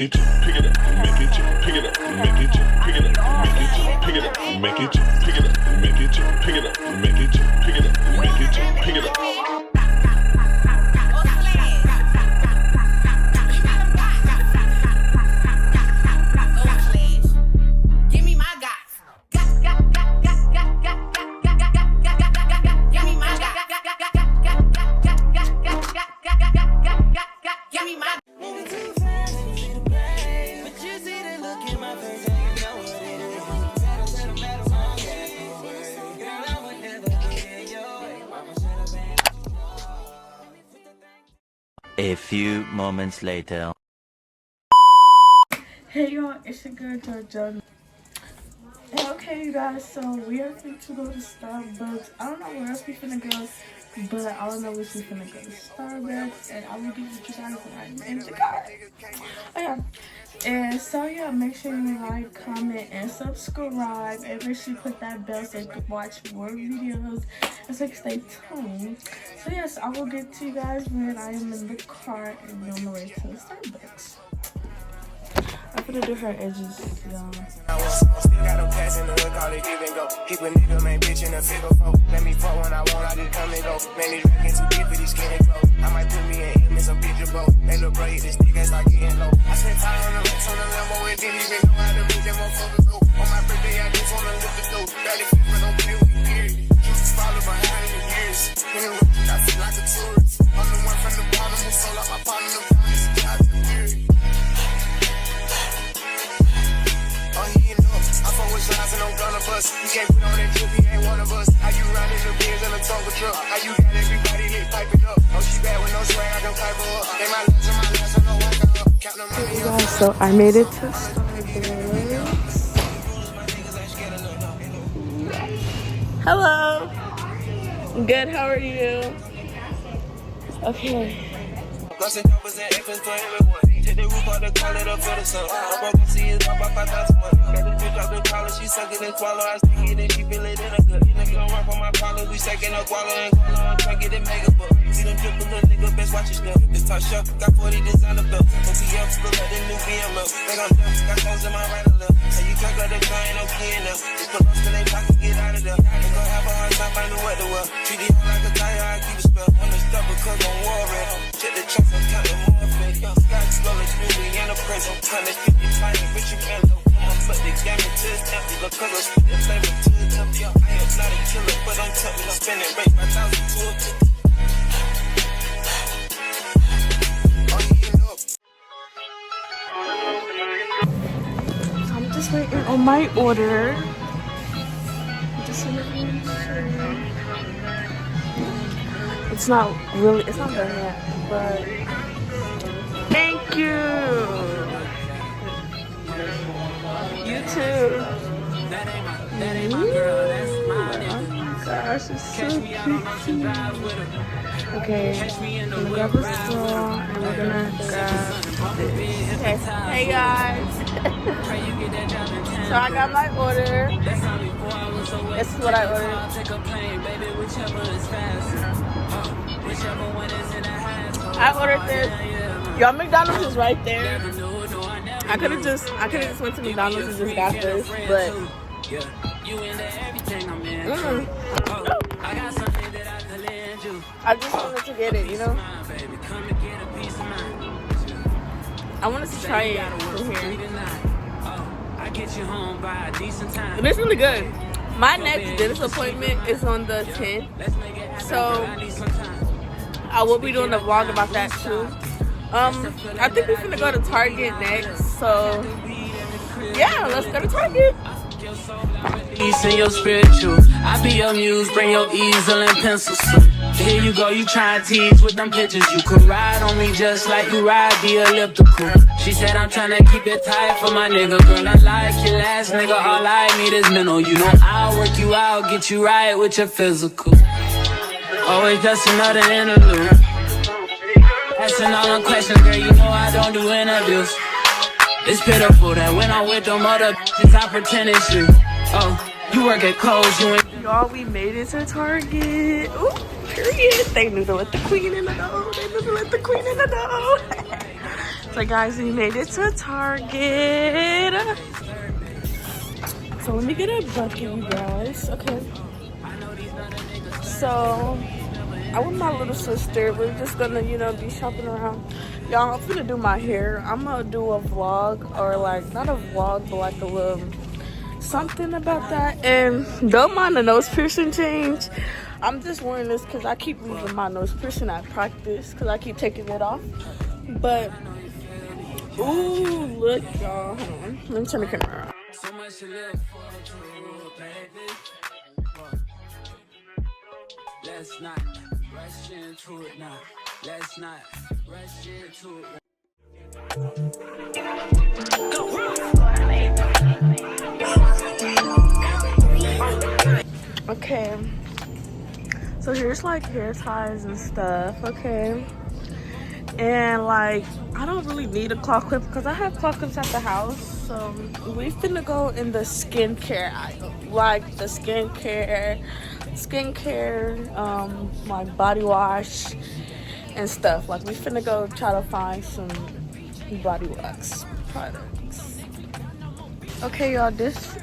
it jump, pick it up, make it jump, pick it up, make it jump, pick it up, make it jump, pick it up, make it jump, pick it up, make it jump, pick it up, make it jump, pick it up, make it jump, pick it up. A few moments later. Hey y'all, it's your girl JoJo. And okay you guys, so we are going to go to Starbucks. I don't know where else we finna go, but I don't know which we finna go to Starbucks, and I will give you guys when I'm in the car. Oh yeah. And so yeah, make sure you like, comment, and subscribe, and make sure you click that bell so you can watch more videos and so you can stay tuned. So yes, I will get to you guys when I am in the car and on the way to the Starbucks. I'm gonna do her edges, y'all. Still got them pass in the hood, call it give and go. Keep a nigga, man, bitch in a figure four. Let me fuck when I want, I just come and go. Man, these records too deep for these skinny clothes. I might put me in image, a picture, bro. They look bro, hit this nigga, start getting low. I spent time on the rest on the Lambo and didn't even know how to make them motherfuckers go. On my birthday, I just wanna lift the dough. Barely fit, but don't play with me, period. You just follow behind in the years. In the road, I feel like a tourist. I'm the one from the bottom who sold out my partner, the promise. I just period. I fuck with shots and I'm gonna bust. You can't put on that drip, he ain't one of us. How you riding the beers in a Tonka truck? How you got everybody lit piping up? Oh, she bad with no swag, I can pipe her up. They my last, I know I got up. Count them money up. Guys, so I made it to Starbucks. Hello. Good, how are you? Okay. Take the roof out the collar, the filter, so I'm gonna see it up by 5,000 money. Got this bitch out the collar, she suck it and swallow. I stick it and she feel it in a gut. Nigga don't run from my collar, we second up wallow and collar. I'm trying to get it mega book. See them triple little nigga, best watch your stuff. This top shelf, got 40 designer belts. OPF, look like the new BM up. They gon' dump, got clothes in my right or left. And you can't go to the ain't no key in there. Just put us in they pocket, get out of there. They gon' have a hard time finding what to wear. Treat it like a tire, I keep a spell. On the stuff because I'm war ready. Check the tracks, I'm counting more fake. Sky slowly, smoothly, and a present. Time is 50, finding rich and mellow. But they got me to the empty, because I spit the flavor to the empty. I am not a killer, but I'm telling you, spending rate 5,000 to a 50. I'm just waiting on my order. It's not done yet, but thank you. You too. Oh gosh, it's so cute. Okay, I'm gonna grab a straw and we're gonna grab this. Okay, hey guys. So I got my order. This is what I ordered. I ordered this. Y'all, McDonald's is right there. I could have just went to McDonald's and just got this, but I just wanted to get it, you know. I wanted to try it from here. And it's really good. My next dentist appointment is on the 10th, so I will be doing a vlog about that too. I think we're gonna go to Target next, so yeah, let's go to Target. Peace in your spiritual. I be your muse, bring your easel and pencils. Here you go, you try and tease with them pictures. You could ride on me just like you ride the elliptical. She said I'm trying to keep it tight for my nigga. Girl, I like your last nigga, all I need is mental. You know I'll work you out, get you right with your physical. Always just another interlude. Asking all them questions, girl, you know I don't do interviews. It's pitiful that when I'm with them other bitches, I pretend it's you. Oh, you work at Kohl's, you ain't. Y'all, we made it to Target. Ooh, period. They knew to let the queen in the door. They knew to let the queen in the door. So guys, we made it to Target. So let me get a bucket, you guys. Okay. So I'm with my little sister. We're just gonna, you know, be shopping around. Y'all, I'm gonna do my hair. I'm gonna do a vlog, or like not a vlog, but like a little something about that. And don't mind the nose piercing change. I'm just wearing this because I keep losing my nose piercing at practice because I keep taking it off. But ooh, look, y'all. Hold on. Let me turn the camera around. So much to live for, baby. Let's not rush into it now. Let's not rush into it. Okay, so here's like hair ties and stuff. Okay, and like I don't really need a claw clip because I have claw clips at the house. So we finna go in the skincare aisle, like the skincare, like body wash and stuff. Like we finna go try to find some body wax products. Okay, y'all, this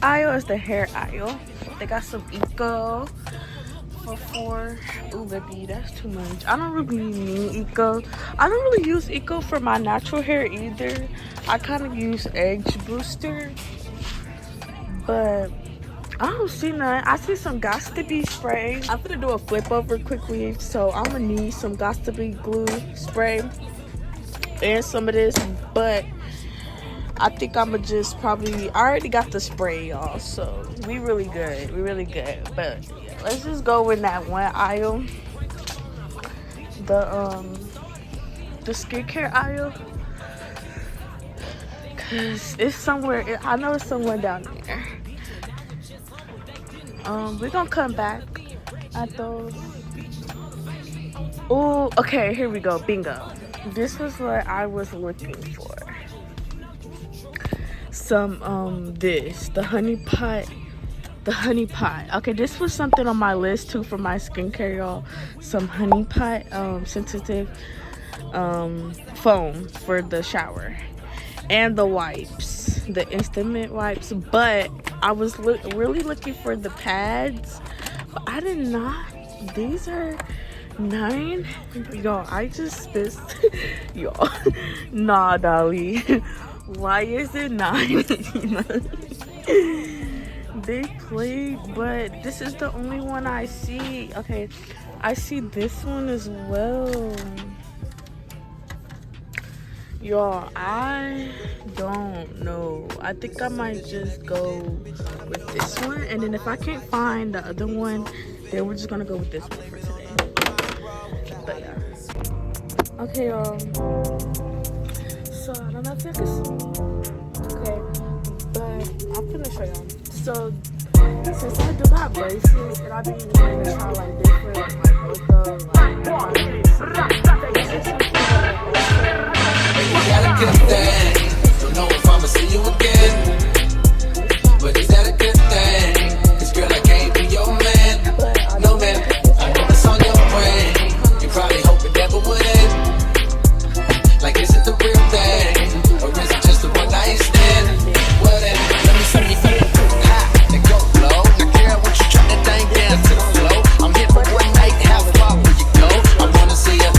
aisle is the hair aisle. They got some Eco for ooh, baby, that's too much. I don't really need Eco. I don't really use Eco for my natural hair either. I kind of use Edge Booster, but I don't see none. I see some Got2b spray. I'm gonna do a flip over quickly, so I'm gonna need some Got2b glue spray and some of this, but I think I'ma just probably, I already got the spray, y'all, so we really good. But yeah, let's just go in that one aisle, the skincare aisle, cause it's somewhere, I know it's somewhere down there. We're gonna come back at those. Oh, okay, here we go, bingo. This was what I was looking for. Some the honey pot. Okay, this was something on my list too for my skincare, y'all. Some honey pot sensitive foam for the shower, and the wipes, the instant wipes. But I was really looking for the pads, but I did not. These are $9. Y'all, I just spit. Y'all, nah, Dolly. Why is it $9? They played, but this is the only one I see. Okay, I see this one as well. Y'all, I don't know. I think I might just go with this one, and then if I can't find the other one, then we're just gonna go with this one for today. But yeah. Okay, so I don't know if you can see. Okay, but I'm gonna show y'all. So since I do got braces, and I've been wanting to try like different like with the got a good thing. Don't know if I'ma see you again, but is that a good thing? 'Cause girl, I can't be your man. No man, I know it's on your brain. You probably hope it never would end. Like, is it the real thing, or is it just a one night stand? Well then, let me see you high and go low. I care what you try to thing down to the flow. I'm here for one night, how far will you go? I wanna see you.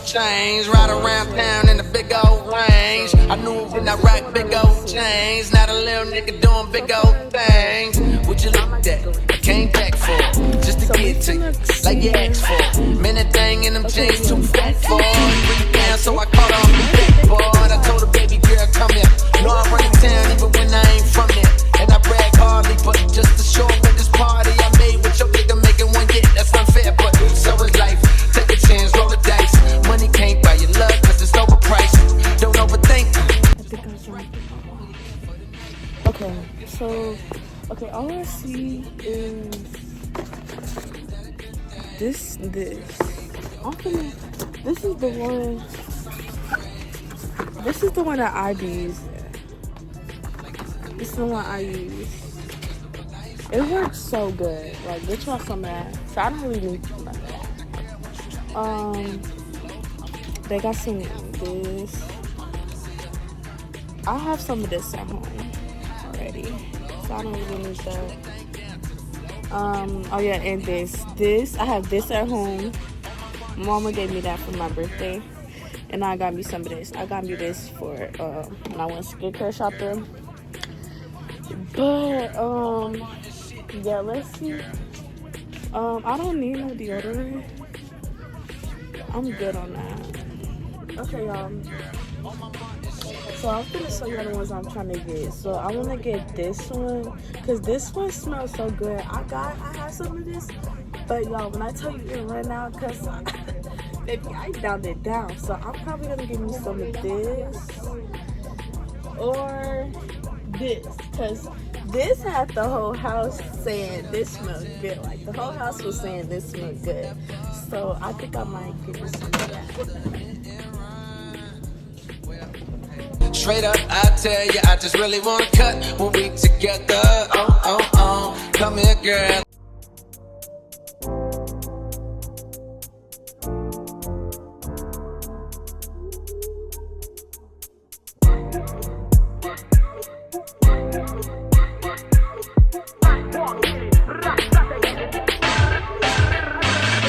Chains, ride around town in the big old range. I knew when I rock big old chains. Not a little nigga doing big old things. Would you look that? I came back for just to get to you, like you asked for. Minute thing in them chains too fat for. Bring it down, so I caught on the backboard. I told her, baby girl, come here. You know I run the town even when I ain't from there. And I brag hardly, but just to show up at this party I made with your nigga making one hit. That's unfair, but so is life. Take a chance, roll the dice. Money can't buy your love, 'cause it's overpriced. Don't overthink. Okay, so all I see is this. This is the one. This is the one that I be using. This is the one I use. It works so good. Like, get y'all some of that. So I don't really need none of that. They got some this. I have some of this at home already, so I don't really need that. Oh yeah, and this I have this at home. Mama gave me that for my birthday, and I got me some of this. I got me this for when I went skincare shopping. But yeah, let's see. I don't need no deodorant. I'm good on that. Okay, y'all. So I'm gonna show you the ones I'm trying to get. So I want to get this one because this one smells so good. I have some of this, but y'all, when I tell you it ran out, cause baby, I downed it down. So I'm probably gonna give me some of this or this, cause this had the whole house saying this smells good. Like the whole house was saying this smells good. So I think I might give me some of that. Straight up, I tell you, I just really wanna cut when we together. Oh, oh, oh, come here, girl.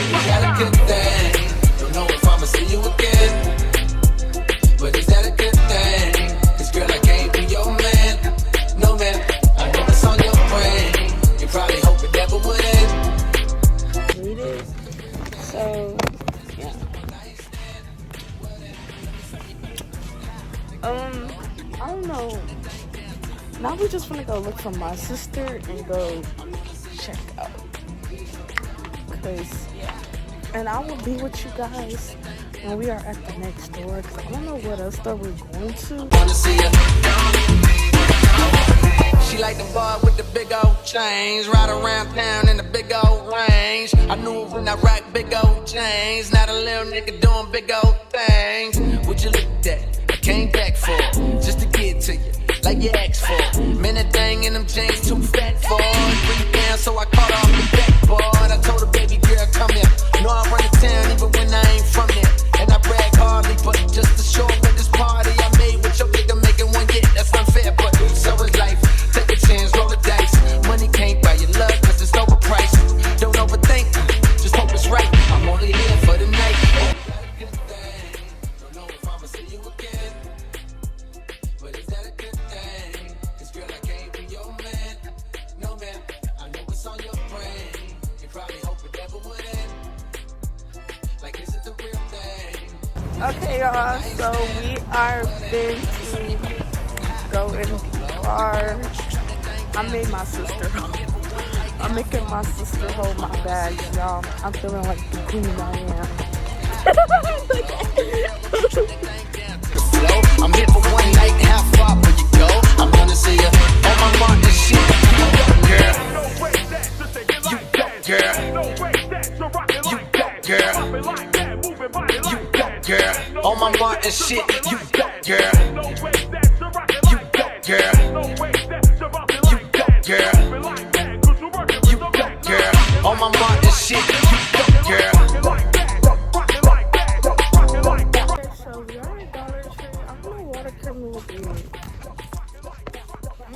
You got a good thing. Don't know if I'ma see you again, but is that a good thing? Girl, I can't be your man. No man, I know it's on your brain. You probably hope it never would end. Read it. So yeah. I don't know. Now we just wanna go look for my sister and go check out. Cause yeah. And I will be with you guys when we are at the next store, because I don't know what else store we're going to. Wanna see her. She like the bar with the big old chains, ride around town in the big old range. I knew it when I rock big old chains. Not a little nigga doing big old things. Would you look at that? I came back for just to get to you, like you asked for. Man, that thing in them jeans too fat for. Bring it down, so I caught off the backboard. I told her, baby girl, come here. Know I run the town even when I ain't from there. And I brag hardly, but just to show up at this party I made with your nigga making one get. That's unfair, but so is life. Take a chance, roll the dice. Money can't buy your love, cause it's overpriced. Don't overthink, just hope it's right. I'm only here for the night. Don't know if I'ma see you again, but is that a good thing? Cause girl, I can't be your man. No man, I know it's on your brain. You probably hope it never would end. Like, is it the real thing? Okay, y'all, so we are going to go in the car. I made my sister I'm making my sister hold my bag, y'all. I'm feeling like the queen I am. I'm here for one night, how far will you go? I'm gonna see you on my mark and shit. You go, girl. You go, girl. You go, girl. You go, girl. On my mark and shit. You go, girl. You go, girl. You go, girl. You go, girl. On my mark and shit. You go, girl. So we are at Dollar Tree. I don't know what a criminal would be. I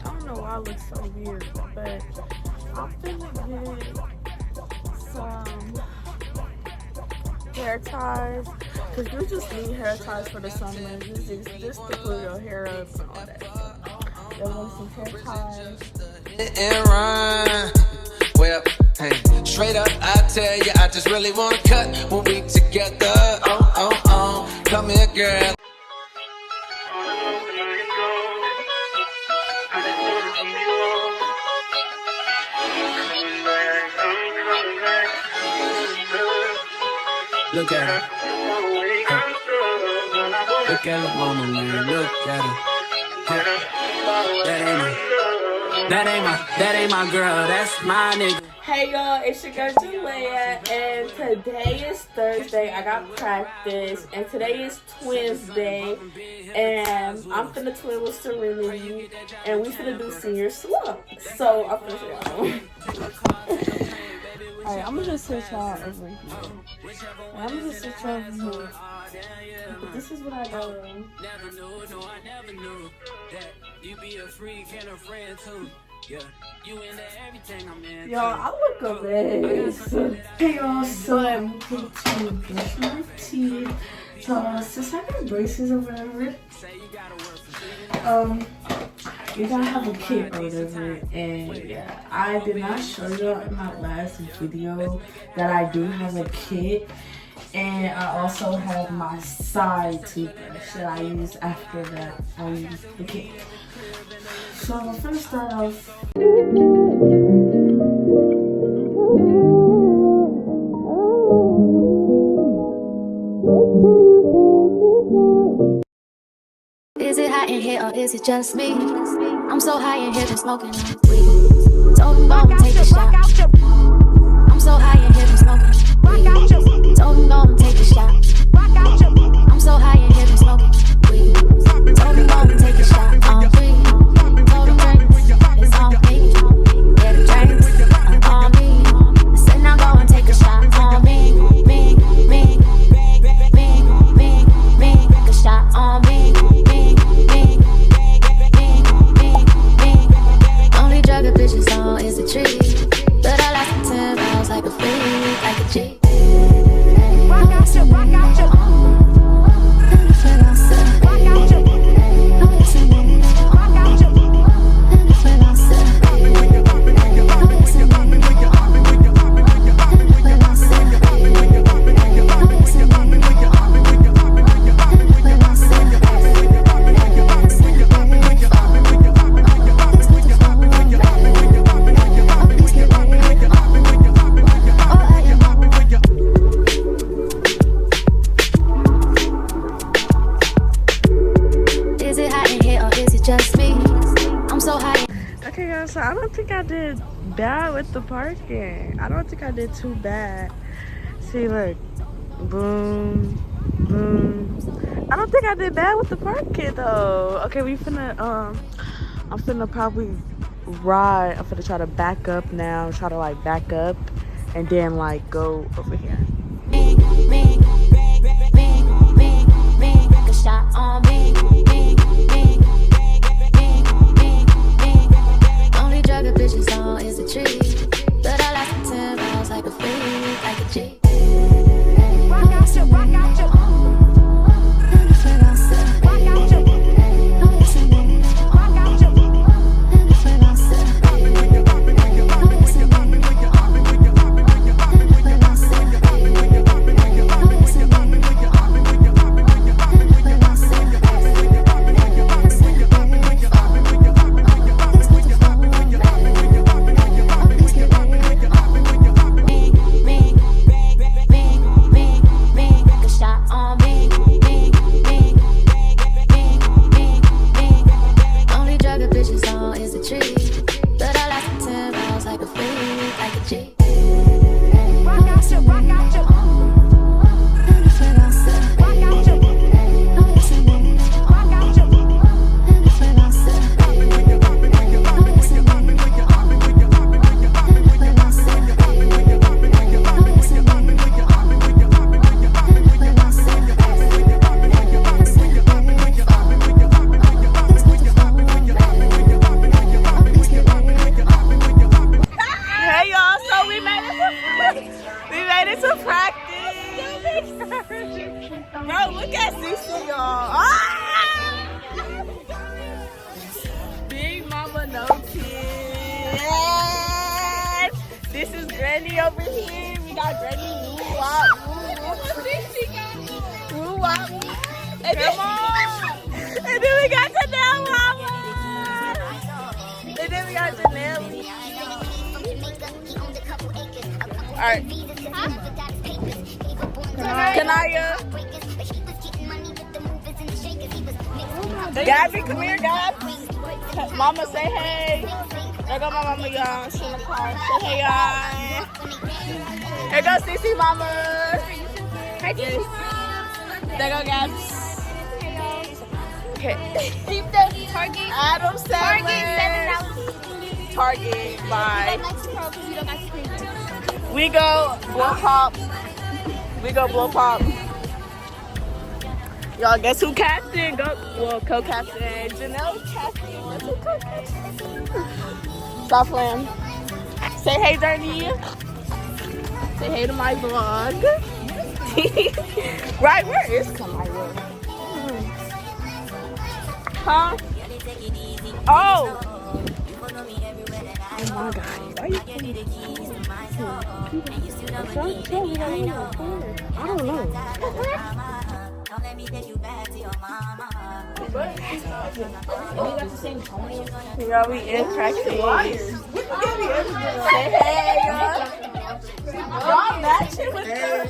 don't know why I look so weird, but I'm finna get some hair ties, because you just need hair ties for the summer. This to pull your hair up and all that. You want some hair ties? And run. Well, hey, straight up, I tell you, I just really wanna cut when we together. Oh, oh, oh, come here, girl. Look at her. Look at her mama, man. Look at her. That ain't my girl. That's my nigga. Hey y'all, it's your girl ᔕΔેᗰᗰᗴᖇ, and today is Thursday. I got practice, and today is Twins Day, and I'm finna twin with Serenity, and we finna do senior slump. So I'm finna show y'all. Alright, I'm gonna just switch y'all over here. I'm gonna just switch y'all over here. But this is what I got on. Y'all, I look a mess. Hey y'all, so I'm going to brush my teeth. So since I got braces or whatever, you gotta have a kit or whatever. And yeah, I did not show y'all in my last video that I do have a kit. And I also have my side toothbrush that I use after that I use the kit. So I'm gonna start off. Is it hot in here or is it just me? I'm so high in here from smoking weed. Told him gon' take a shot. I'm so high in here from smoking weed. Told him gon' take a shot. I'm so high in here from smoking weed. Told him gon' take a shot on weed. Told him drinks, it's on me. Yeah, the drinks are on me. I said now go and take a shot on me. Me. Take a shot on me. Only drug a bitches on is a tree. But I like to 10 rounds like a freak, like a G. Rock out your Okay, y'all, so I don't think I did bad with the parking. I don't think I did too bad. See, look. Boom. Boom. I don't think I did bad with the parking, though. Okay, we finna, I'm finna probably ride. I'm finna try to back up now. Try to, like, back up and then, like, go over here. Take a shot on me. Only drug a bitches on is a tree. But I like to 10 rounds like a freak, like a G. Rock out your Bro, look at Cece, y'all. Ah! Big mama, no kids. This is Granny over here. We got Granny woo wop. And then we got Janelle mama. And then we got Janelle. Alright. Kanaya. Gabby, come here, Gab. Mama, say hey. There go my mama, y'all. She in the car. Say hey, y'all. There go Cece mama. Hi, yes. There go Gabs. Okay. Target. Adam Sandler. Target, $7. Target. Bye. We go blow pop. We go blow pop. Y'all, guess who captain? Well, co-captain. Janelle captain. Guess who co-captain? Stop playing. Say hey, Dirty. Say hey to my vlog. Right, where is Kamila? Huh? Oh! Oh my God. Why are you I don't know. Yeah, we in practice. Say hey, y'all. Y'all matching with her.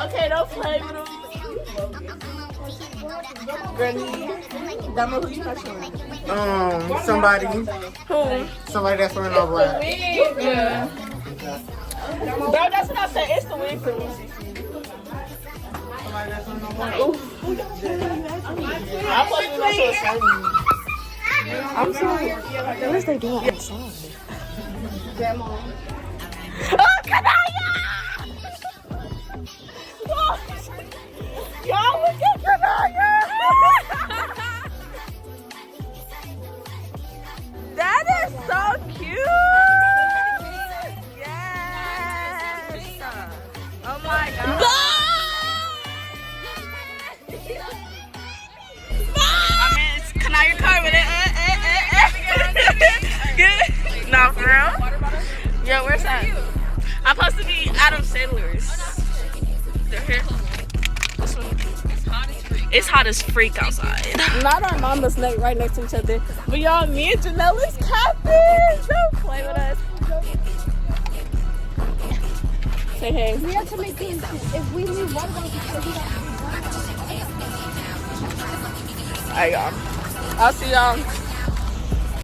Okay, don't play with them. Granny, Dama, who you matching with? Somebody. Who? Somebody that's wearing all black. Yeah. Bro, that's what I said. It's the wig for me. I'm sorry. What is they doing outside? Grandma. Oh, Kanaya! Y'all look at Kanaya! That is so cute! Yes! Oh my God! I mean, it's Kanaya car with it. Good? Nah, for real? Yo, where's that? I'm supposed to be Adam Sandler's. They're here. This one. It's hot as freak outside. Not our mama's right next to each other. But y'all, me and Janelle is captains. Don't play with us. Say hey. We have to make things. If we leave one of Alright, y'all. I'll see y'all.